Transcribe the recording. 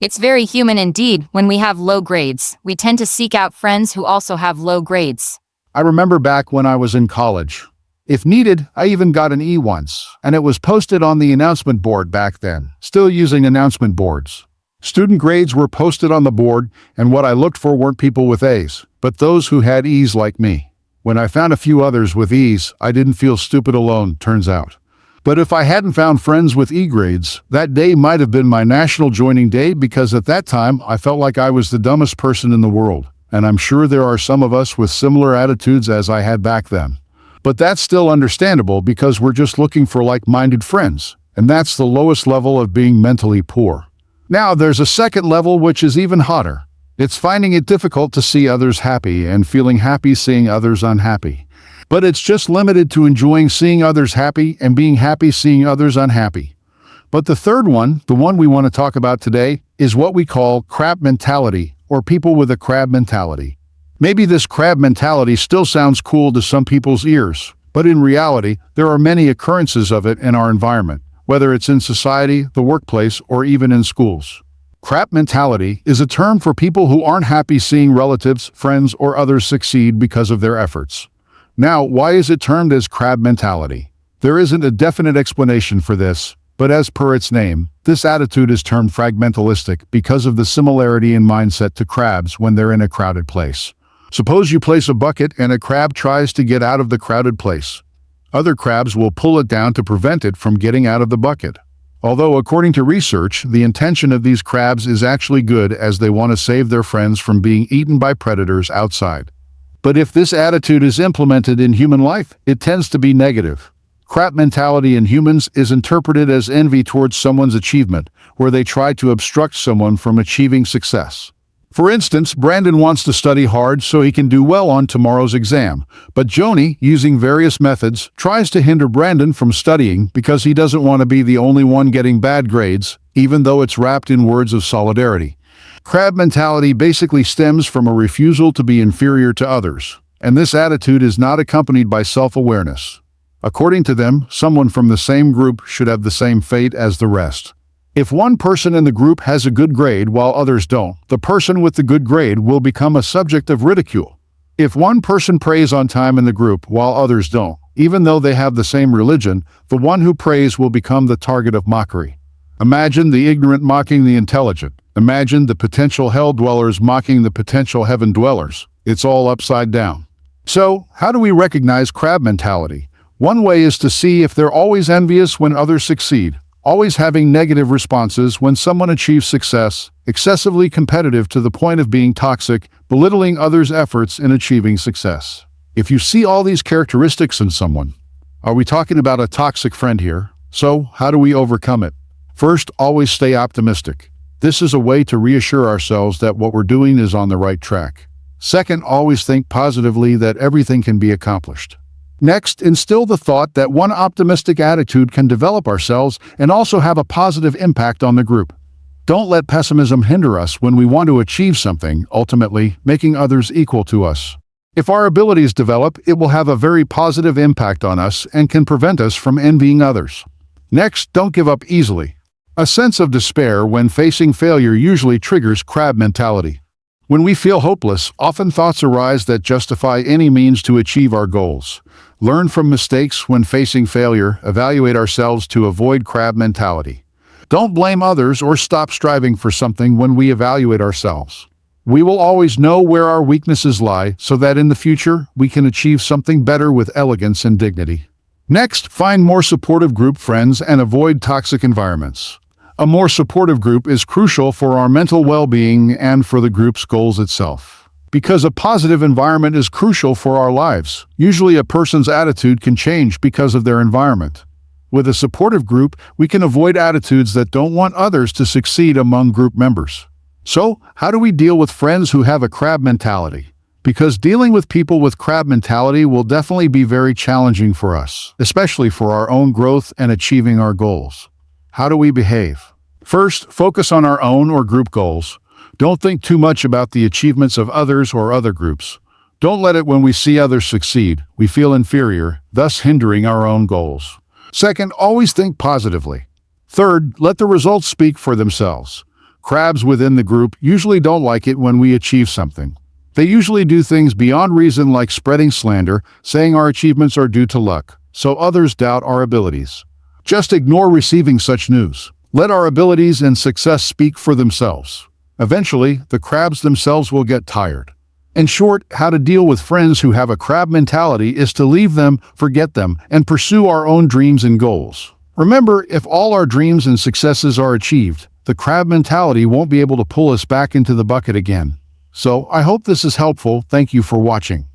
It's very human indeed. When we have low grades, we tend to seek out friends who also have low grades. I remember back when I was in college. If needed, I even got an E once, and it was posted on the announcement board back then, still using announcement boards. Student grades were posted on the board, and what I looked for weren't people with A's, but those who had E's like me. When I found a few others with E's, I didn't feel stupid alone, turns out. But if I hadn't found friends with E grades, that day might have been my national joining day because at that time I felt like I was the dumbest person in the world, and I'm sure there are some of us with similar attitudes as I had back then. But that's still understandable because we're just looking for like-minded friends, and that's the lowest level of being mentally poor. Now, there's a second level which is even hotter. It's finding it difficult to see others happy and feeling happy seeing others unhappy. But it's just limited to enjoying seeing others happy and being happy seeing others unhappy. But the third one, the one we want to talk about today, is what we call crab mentality, or people with a crab mentality. Maybe this crab mentality still sounds cool to some people's ears, but in reality, there are many occurrences of it in our environment, whether it's in society, the workplace, or even in schools. Crab mentality is a term for people who aren't happy seeing relatives, friends, or others succeed because of their efforts. Now, why is it termed as crab mentality? There isn't a definite explanation for this, but as per its name, this attitude is termed fragmentalistic because of the similarity in mindset to crabs when they're in a crowded place. Suppose you place a bucket and a crab tries to get out of the crowded place. Other crabs will pull it down to prevent it from getting out of the bucket. Although, according to research, the intention of these crabs is actually good as they want to save their friends from being eaten by predators outside. But if this attitude is implemented in human life, it tends to be negative. Crab mentality in humans is interpreted as envy towards someone's achievement, where they try to obstruct someone from achieving success. For instance, Brandon wants to study hard so he can do well on tomorrow's exam, but Joni, using various methods, tries to hinder Brandon from studying because he doesn't want to be the only one getting bad grades, even though it's wrapped in words of solidarity. Crab mentality basically stems from a refusal to be inferior to others, and this attitude is not accompanied by self-awareness. According to them, someone from the same group should have the same fate as the rest. If one person in the group has a good grade while others don't, the person with the good grade will become a subject of ridicule. If one person prays on time in the group while others don't, even though they have the same religion, the one who prays will become the target of mockery. Imagine the ignorant mocking the intelligent. Imagine the potential hell dwellers mocking the potential heaven dwellers. It's all upside down. So, how do we recognize crab mentality? One way is to see if they're always envious when others succeed, always having negative responses when someone achieves success, excessively competitive to the point of being toxic, belittling others' efforts in achieving success. If you see all these characteristics in someone, are we talking about a toxic friend here? So, how do we overcome it? First, always stay optimistic. This is a way to reassure ourselves that what we're doing is on the right track. Second, always think positively that everything can be accomplished. Next, instill the thought that one optimistic attitude can develop ourselves and also have a positive impact on the group. Don't let pessimism hinder us when we want to achieve something, ultimately making others equal to us. If our abilities develop, it will have a very positive impact on us and can prevent us from envying others. Next, don't give up easily. A sense of despair when facing failure usually triggers crab mentality. When we feel hopeless, often thoughts arise that justify any means to achieve our goals. Learn from mistakes when facing failure, evaluate ourselves to avoid crab mentality. Don't blame others or stop striving for something when we evaluate ourselves. We will always know where our weaknesses lie so that in the future we can achieve something better with elegance and dignity. Next, find more supportive group friends and avoid toxic environments. A more supportive group is crucial for our mental well-being and for the group's goals itself. Because a positive environment is crucial for our lives, usually a person's attitude can change because of their environment. With a supportive group, we can avoid attitudes that don't want others to succeed among group members. So, how do we deal with friends who have a crab mentality? Because dealing with people with crab mentality will definitely be very challenging for us, especially for our own growth and achieving our goals. How do we behave? First, focus on our own or group goals. Don't think too much about the achievements of others or other groups. Don't let it when we see others succeed, we feel inferior, thus hindering our own goals. Second, always think positively. Third, let the results speak for themselves. Crabs within the group usually don't like it when we achieve something. They usually do things beyond reason like spreading slander, saying our achievements are due to luck, so others doubt our abilities. Just ignore receiving such news. Let our abilities and success speak for themselves. Eventually, the crabs themselves will get tired. In short, how to deal with friends who have a crab mentality is to leave them, forget them, and pursue our own dreams and goals. Remember, if all our dreams and successes are achieved, the crab mentality won't be able to pull us back into the bucket again. So, I hope this is helpful. Thank you for watching.